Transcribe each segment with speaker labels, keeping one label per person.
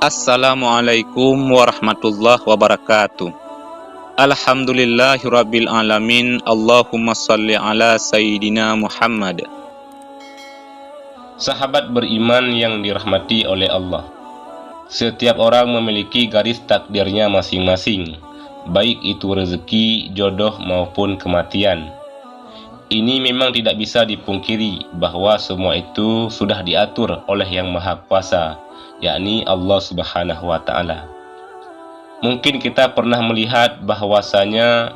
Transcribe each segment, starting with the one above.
Speaker 1: Assalamualaikum warahmatullahi wabarakatuh. Alhamdulillahirabbil alamin. Allahumma shalli ala sayyidina Muhammad.
Speaker 2: Sahabat beriman yang dirahmati oleh Allah, setiap orang memiliki garis takdirnya masing-masing, baik itu rezeki, jodoh maupun kematian. Ini memang tidak bisa dipungkiri bahwa semua itu sudah diatur oleh Yang Maha Kuasa, yakni Allah Subhanahu wa Ta'ala. Mungkin kita pernah melihat bahwasanya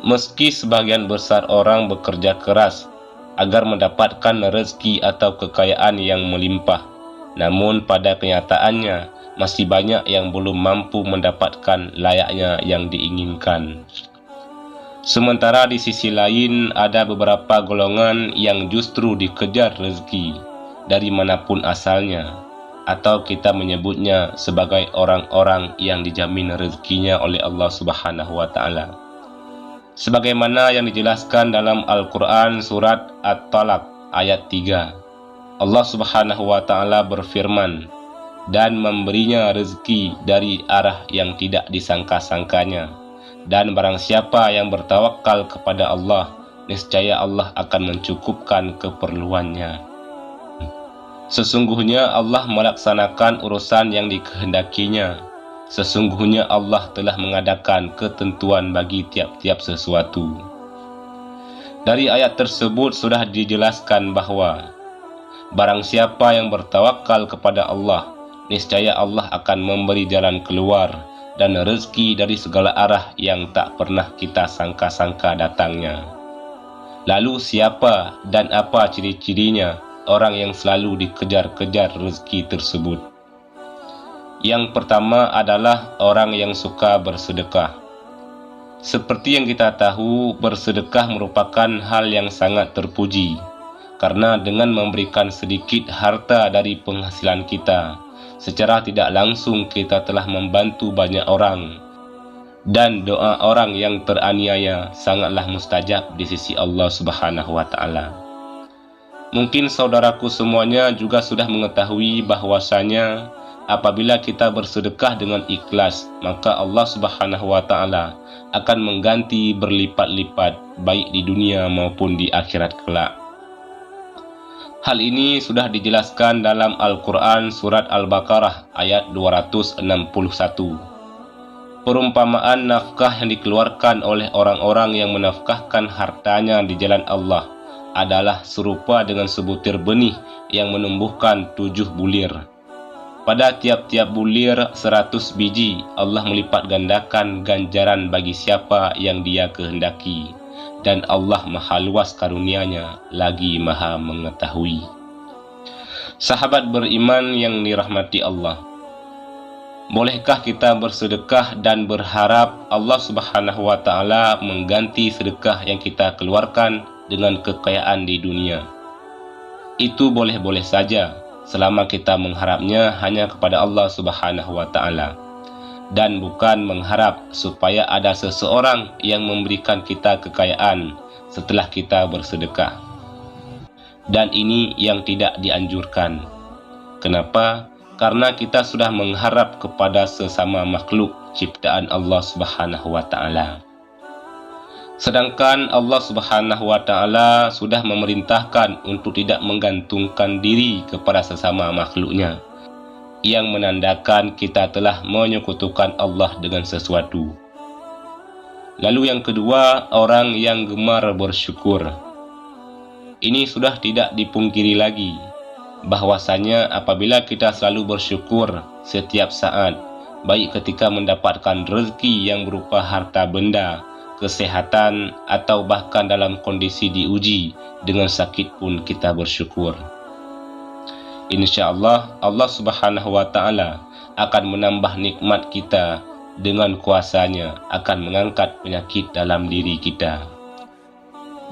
Speaker 2: meski sebagian besar orang bekerja keras agar mendapatkan rezeki atau kekayaan yang melimpah, namun pada kenyataannya masih banyak yang belum mampu mendapatkan layaknya yang diinginkan. Sementara di sisi lain ada beberapa golongan yang justru dikejar rezeki dari manapun asalnya, atau kita menyebutnya sebagai orang-orang yang dijamin rezekinya oleh Allah Subhanahu wa Ta'ala. Sebagaimana yang dijelaskan dalam Al-Quran surat At-Talaq ayat 3, Allah Subhanahu wa Ta'ala berfirman, dan memberinya rezeki dari arah yang tidak disangka-sangkanya. Dan barang siapa yang bertawakal kepada Allah, niscaya Allah akan mencukupkan keperluannya. Sesungguhnya Allah melaksanakan urusan yang dikehendakinya. Sesungguhnya Allah telah mengadakan ketentuan bagi tiap-tiap sesuatu. Dari ayat tersebut sudah dijelaskan bahwa barang siapa yang bertawakal kepada Allah, niscaya Allah akan memberi jalan keluar dan rezeki dari segala arah yang tak pernah kita sangka-sangka datangnya. Lalu siapa dan apa ciri-cirinya orang yang selalu dikejar-kejar rezeki tersebut? Yang pertama adalah orang yang suka bersedekah. Seperti yang kita tahu, bersedekah merupakan hal yang sangat terpuji, karena dengan memberikan sedikit harta dari penghasilan kita, secara tidak langsung kita telah membantu banyak orang, dan doa orang yang teraniaya sangatlah mustajab di sisi Allah Subhanahu wa Ta'ala. Mungkin saudaraku semuanya juga sudah mengetahui bahwasanya apabila kita bersedekah dengan ikhlas, maka Allah Subhanahu wa Ta'ala akan mengganti berlipat-lipat baik di dunia maupun di akhirat kelak. Hal ini sudah dijelaskan dalam Al-Quran surat Al-Baqarah ayat 261. Perumpamaan nafkah yang dikeluarkan oleh orang-orang yang menafkahkan hartanya di jalan Allah adalah serupa dengan sebutir benih yang menumbuhkan 7 bulir. Pada tiap-tiap bulir 100 biji, Allah melipat gandakan ganjaran bagi siapa yang Dia kehendaki. Dan Allah maha luas karunia-Nya, lagi maha mengetahui. Sahabat beriman yang dirahmati Allah, bolehkah kita bersedekah dan berharap Allah Subhanahu wa Ta'ala mengganti sedekah yang kita keluarkan dengan kekayaan di dunia? Itu boleh-boleh saja, selama kita mengharapnya hanya kepada Allah Subhanahu wa Ta'ala, dan bukan mengharap supaya ada seseorang yang memberikan kita kekayaan setelah kita bersedekah. Dan ini yang tidak dianjurkan. Kenapa? Karena kita sudah mengharap kepada sesama makhluk ciptaan Allah Subhanahu wa Ta'ala. Sedangkan Allah Subhanahu wa Ta'ala sudah memerintahkan untuk tidak menggantungkan diri kepada sesama makhluknya, yang menandakan kita telah menyekutukan Allah dengan sesuatu. Lalu yang kedua, orang yang gemar bersyukur. Ini sudah tidak dipungkiri lagi, bahwasanya apabila kita selalu bersyukur setiap saat, baik ketika mendapatkan rezeki yang berupa harta benda, kesehatan, atau bahkan dalam kondisi diuji dengan sakit pun kita bersyukur. InsyaAllah Allah Subhanahu wa Ta'ala akan menambah nikmat kita dengan kuasa-Nya, akan mengangkat penyakit dalam diri kita.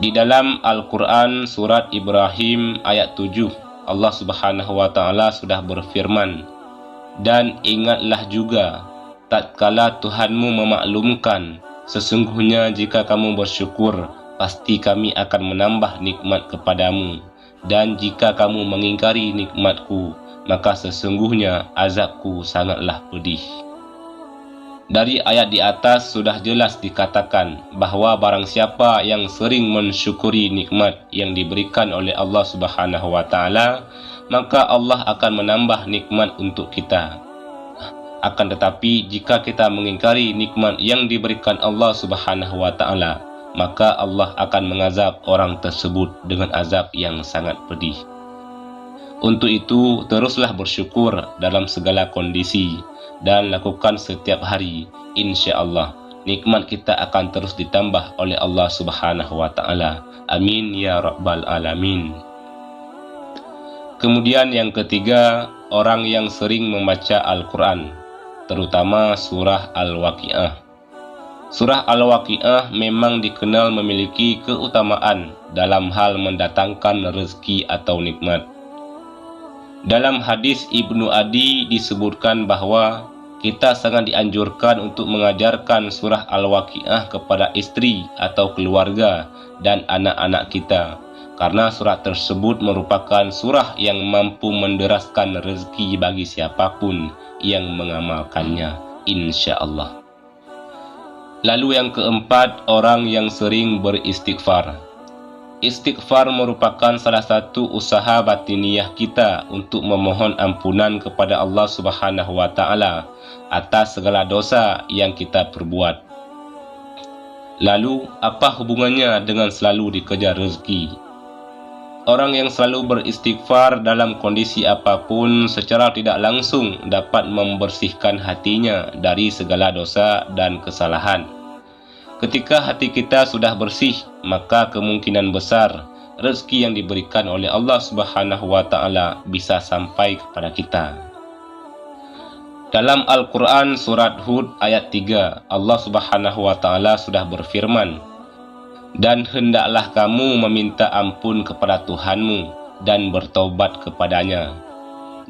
Speaker 2: Di dalam Al-Quran surat Ibrahim ayat 7, Allah Subhanahu wa Ta'ala sudah berfirman, dan ingatlah juga tatkala Tuhanmu memaklumkan, sesungguhnya jika kamu bersyukur, pasti kami akan menambah nikmat kepadamu. Dan jika kamu mengingkari nikmatku, maka sesungguhnya azabku sangatlah pedih. Dari ayat di atas sudah jelas dikatakan bahwa barang siapa yang sering mensyukuri nikmat yang diberikan oleh Allah Subhanahu wa taala, maka Allah akan menambah nikmat untuk kita. Akan tetapi jika kita mengingkari nikmat yang diberikan Allah Subhanahu wa taala, maka Allah akan mengazab orang tersebut dengan azab yang sangat pedih. Untuk itu, teruslah bersyukur dalam segala kondisi dan lakukan setiap hari. Insya-Allah, nikmat kita akan terus ditambah oleh Allah Subhanahu wa taala. Amin ya rabbal alamin. Kemudian yang ketiga, orang yang sering membaca Al-Qur'an, terutama surah Al-Waqiah. Surah Al-Waqiah memang dikenal memiliki keutamaan dalam hal mendatangkan rezeki atau nikmat. Dalam hadis Ibnu Adi disebutkan bahwa kita sangat dianjurkan untuk mengajarkan surah Al-Waqiah kepada istri atau keluarga dan anak-anak kita, karena surah tersebut merupakan surah yang mampu menderaskan rezeki bagi siapapun yang mengamalkannya, insya Allah. Lalu yang keempat, orang yang sering beristighfar. Istighfar merupakan salah satu usaha batiniah kita untuk memohon ampunan kepada Allah Subhanahu wa taala atas segala dosa yang kita perbuat. Lalu, apa hubungannya dengan selalu dikejar rezeki? Orang yang selalu beristighfar dalam kondisi apapun secara tidak langsung dapat membersihkan hatinya dari segala dosa dan kesalahan. Ketika hati kita sudah bersih, maka kemungkinan besar rezeki yang diberikan oleh Allah Subhanahu wa taala bisa sampai kepada kita. Dalam Al-Qur'an surat Hud ayat 3, Allah Subhanahu wa taala sudah berfirman, "Dan hendaklah kamu meminta ampun kepada Tuhanmu dan bertaubat kepadanya.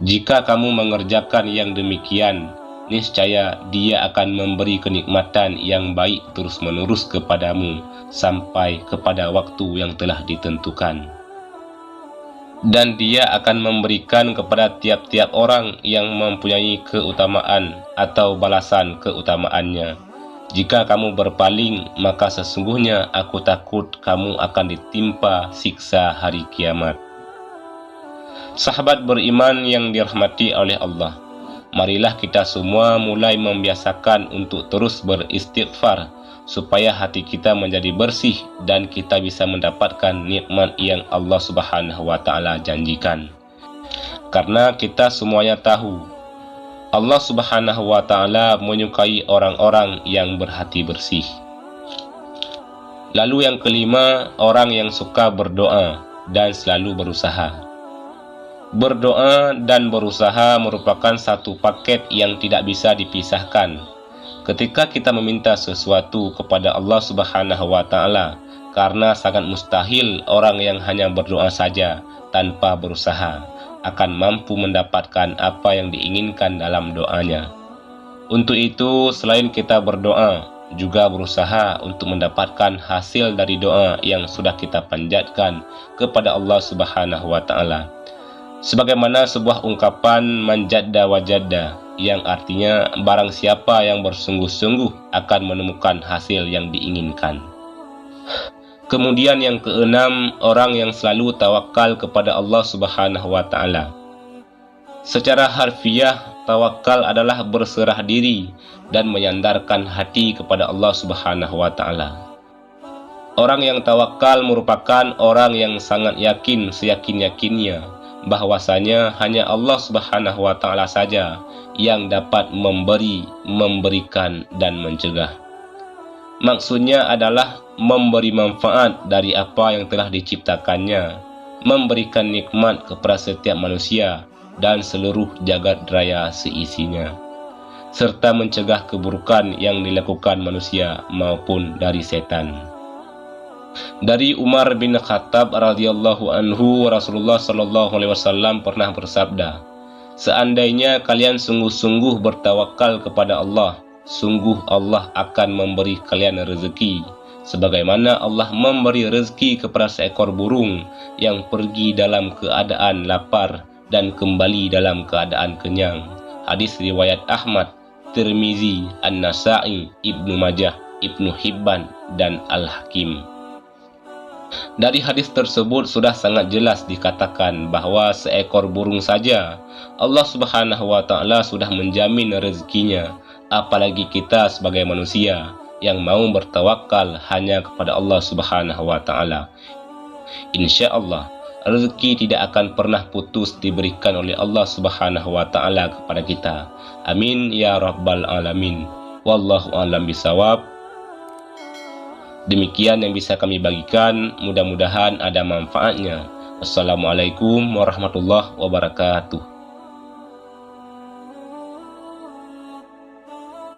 Speaker 2: Jika kamu mengerjakan yang demikian, niscaya Dia akan memberi kenikmatan yang baik terus-menerus kepadamu sampai kepada waktu yang telah ditentukan. Dan Dia akan memberikan kepada tiap-tiap orang yang mempunyai keutamaan atau balasan keutamaannya. Jika kamu berpaling, maka sesungguhnya aku takut kamu akan ditimpa siksa hari kiamat." Sahabat beriman yang dirahmati oleh Allah, marilah kita semua mulai membiasakan untuk terus beristighfar supaya hati kita menjadi bersih dan kita bisa mendapatkan nikmat yang Allah Subhanahu wa taala janjikan. Karena kita semuanya tahu Allah Subhanahu wa taala menyukai orang-orang yang berhati bersih. Lalu yang kelima, orang yang suka berdoa dan selalu berusaha. Berdoa dan berusaha merupakan satu paket yang tidak bisa dipisahkan. Ketika kita meminta sesuatu kepada Allah Subhanahu wa taala, karena sangat mustahil orang yang hanya berdoa saja tanpa berusaha akan mampu mendapatkan apa yang diinginkan dalam doanya. Untuk itu, selain kita berdoa, juga berusaha untuk mendapatkan hasil dari doa yang sudah kita panjatkan kepada Allah Subhanahu wa taala. Sebagaimana sebuah ungkapan man jadda wajadda, yang artinya barang siapa yang bersungguh-sungguh akan menemukan hasil yang diinginkan. Kemudian yang keenam, orang yang selalu tawakal kepada Allah Subhanahu wa taala. Secara harfiah, tawakal adalah berserah diri dan menyandarkan hati kepada Allah Subhanahu wa taala. Orang yang tawakal merupakan orang yang sangat yakin seyakin-yakinnya bahwasanya hanya Allah Subhanahu wa taala saja yang dapat memberi, memberikan dan mencegah. Maksudnya adalah memberi manfaat dari apa yang telah diciptakannya, memberikan nikmat kepada setiap manusia dan seluruh jagat raya seisinya, serta mencegah keburukan yang dilakukan manusia maupun dari setan. Dari Umar bin Khattab radhiyallahu anhu, Rasulullah sallallahu alaihi wasallam pernah bersabda, "Seandainya kalian sungguh-sungguh bertawakal kepada Allah, sungguh Allah akan memberi kalian rezeki, sebagaimana Allah memberi rezeki kepada seekor burung yang pergi dalam keadaan lapar dan kembali dalam keadaan kenyang. Hadis riwayat Ahmad, Tirmizi, An-Nasa'i, Ibnu Majah, Ibnu Hibban, dan Al-Hakim. Dari hadis tersebut sudah sangat jelas dikatakan bahwa seekor burung saja Allah Subhanahu wa Ta'ala sudah menjamin rezekinya, apalagi kita sebagai manusia yang mau bertawakal hanya kepada Allah Subhanahu wa Ta'ala. Insya Allah rezeki tidak akan pernah putus diberikan oleh Allah Subhanahu wa Ta'ala kepada kita. Amin ya rabbal alamin. Wallahu a'lam bisawab. Demikian yang bisa kami bagikan, mudah-mudahan ada manfaatnya. Wassalamualaikum warahmatullahi wabarakatuh.